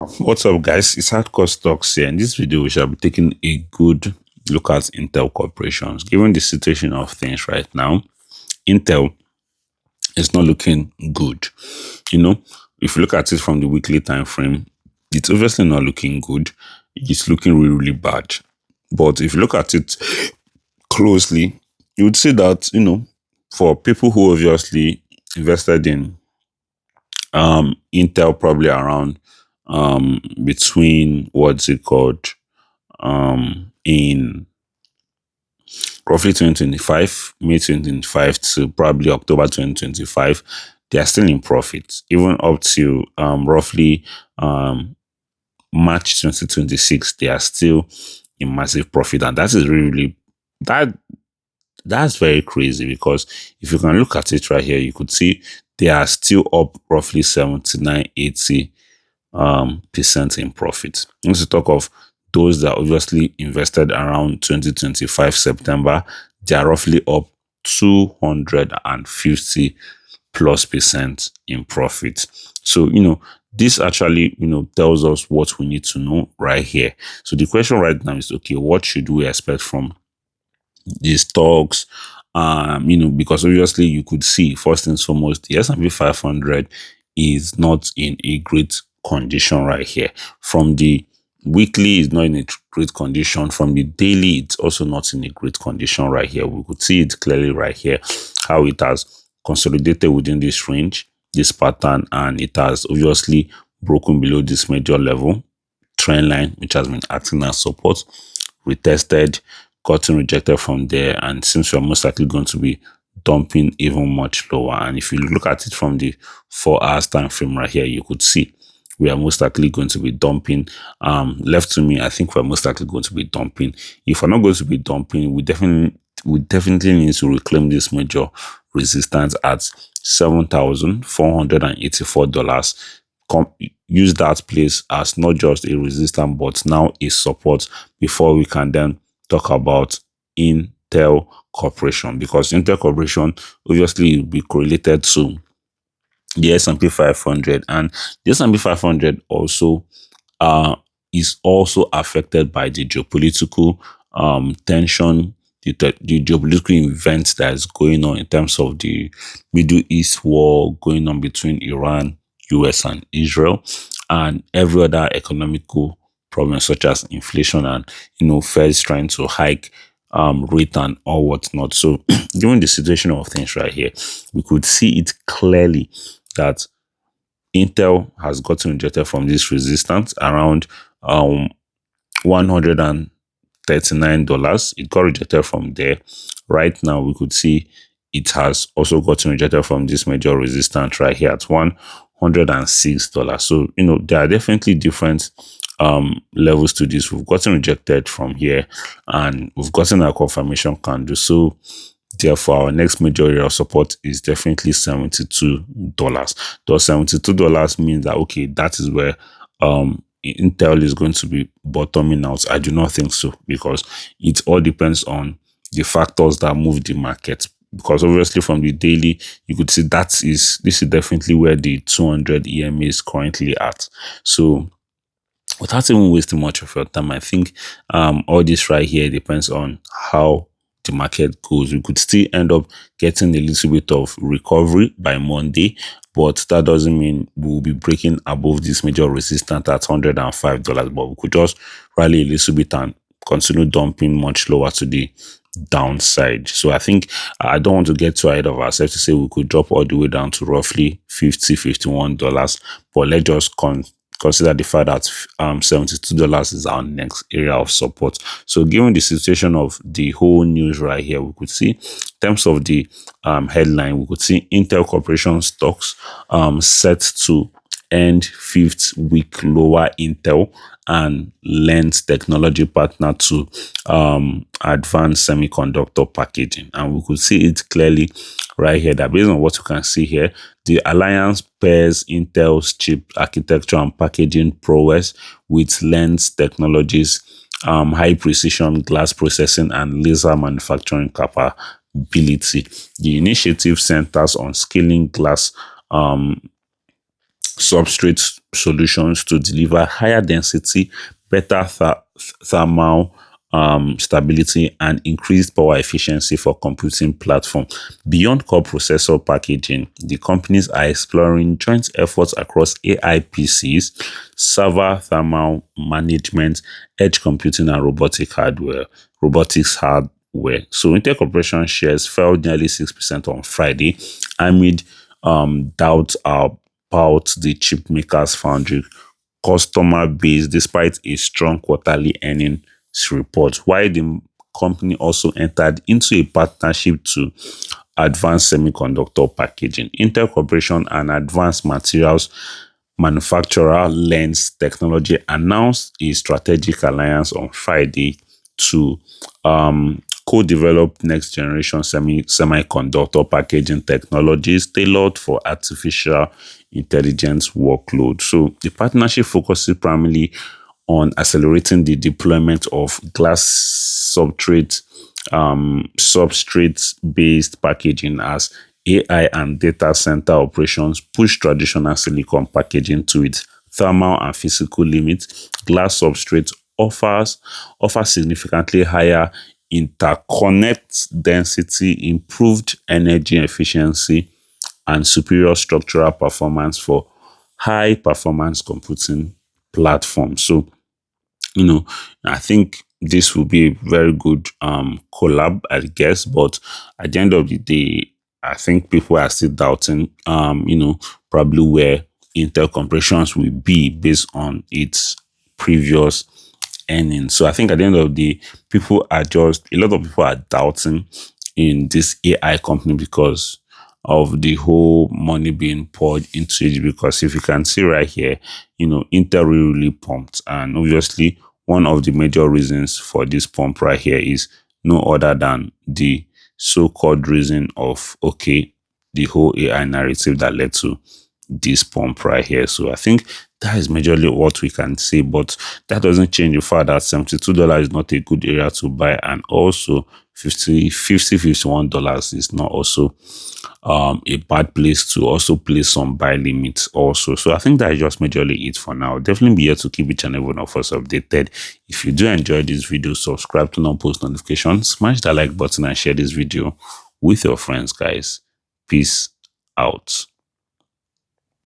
What's up, guys? It's Hardcore Stocks here. In this video, we shall be taking a good look at Intel corporations. Given the situation of things right now, Intel is not looking good. If you look at it from the weekly time frame, it's obviously not looking good. It's looking really, really bad. But if you look at it closely, you would see that, for people who obviously invested in Intel probably around between in roughly 2025, May 2025 to probably October 2025, they are still in profit, even up to roughly March 2026. They are still in massive profit, and that is really that's very crazy, because if you can look at it right here, you could see they are still up roughly 79-80 percent in profit. Let's talk of those that obviously invested around 2025 September. They are roughly up 250 plus percent in profit. So this actually tells us what we need to know right here. So the question right now is, okay, what should we expect from these stocks? Because obviously you could see, first and foremost, the S&P 500 is not in a great condition right here. From the weekly, it's not in a great condition. From the daily, it's also not in a great condition right here. We could see it clearly right here, how it has consolidated within this range, this pattern, and it has obviously broken below this major level trend line, which has been acting as support, retested, gotten rejected from there, and seems we're most likely going to be dumping even much lower. And if you look at it from the 4 hours time frame right here, you could see we are most likely going to be dumping. Left to me, I think we're most likely going to be dumping. If we're not going to be dumping, we definitely need to reclaim this major resistance at $7,484. Use that place as not just a resistance but now a support before we can then talk about Intel Corporation, because Intel Corporation obviously will be correlated to the S&P 500, and the S&P 500 also is also affected by the geopolitical tension, the geopolitical events that is going on in terms of the Middle East war going on between Iran, US, and Israel, and every other economical problem such as inflation and Fed's trying to hike rate and all whatnot. So given the situation of things right here, we could see it clearly that Intel has gotten rejected from this resistance around $139. It got rejected from there. Right now, we could see it has also gotten rejected from this major resistance right here at $106. So there are definitely different levels to this. We've gotten rejected from here, and we've gotten a confirmation candle. So therefore, our next major area of support is definitely $72. Does $72 mean that, okay, that is where Intel is going to be bottoming out? I do not think so, because it all depends on the factors that move the market. Because obviously from the daily, you could see this is definitely where the 200 EMA is currently at. So without even wasting much of your time, I think all this right here depends on how the market goes. We could still end up getting a little bit of recovery by Monday, but that doesn't mean we'll be breaking above this major resistance at $105. But we could just rally a little bit and continue dumping much lower to the downside. So I think I don't want to get too ahead of ourselves to say we could drop all the way down to roughly $51, but let's just consider the fact that $72 is our next area of support. So given the situation of the whole news right here, we could see in terms of the headline, we could see Intel Corporation stocks set to end 5th week lower. Intel and lends technology partner to advanced semiconductor packaging. And we could see it clearly right here that based on what you can see here, the alliance pairs Intel's chip architecture and packaging prowess with lens technologies, high precision glass processing, and laser manufacturing capability. The initiative centers on scaling glass substrate solutions to deliver higher density, better thermal stability, and increased power efficiency for computing platform. Beyond core processor packaging, the companies are exploring joint efforts across AI PCs, server thermal management, edge computing, and robotics hardware. So Intel Corporation shares fell nearly 6% on Friday amid doubts about the chip makers foundry customer base despite a strong quarterly earnings report, while the company also entered into a partnership to advance semiconductor packaging. Intel Corporation and Advanced Materials manufacturer Lens Technology announced a strategic alliance on Friday to co-develop next generation semiconductor packaging technologies tailored for artificial intelligence workload. So the partnership focuses primarily on accelerating the deployment of glass substrate-based packaging as AI and data center operations push traditional silicon packaging to its thermal and physical limits. Glass substrate offer significantly higher interconnect density, improved energy efficiency, and superior structural performance for high performance computing platforms. So I think this will be a very good collab, I guess. But at the end of the day, I think people are still doubting probably where Intel Corporations will be based on its previous earnings. So I think at the end of the day, a lot of people are doubting in this AI company because of the whole money being poured into it. Because if you can see right here, Intel really pumped, and obviously one of the major reasons for this pump right here is no other than the so-called reason of the whole AI narrative that led to this pump right here. So I think that is majorly what we can say, but that doesn't change the fact that $72 is not a good area to buy, and also $51 is not also a bad place to also place some buy limits also. So I think that is just majorly it for now. Definitely be here to keep each and every one of us updated. If you do enjoy this video, subscribe to non-post notifications, smash that like button, and share this video with your friends, guys. Peace out.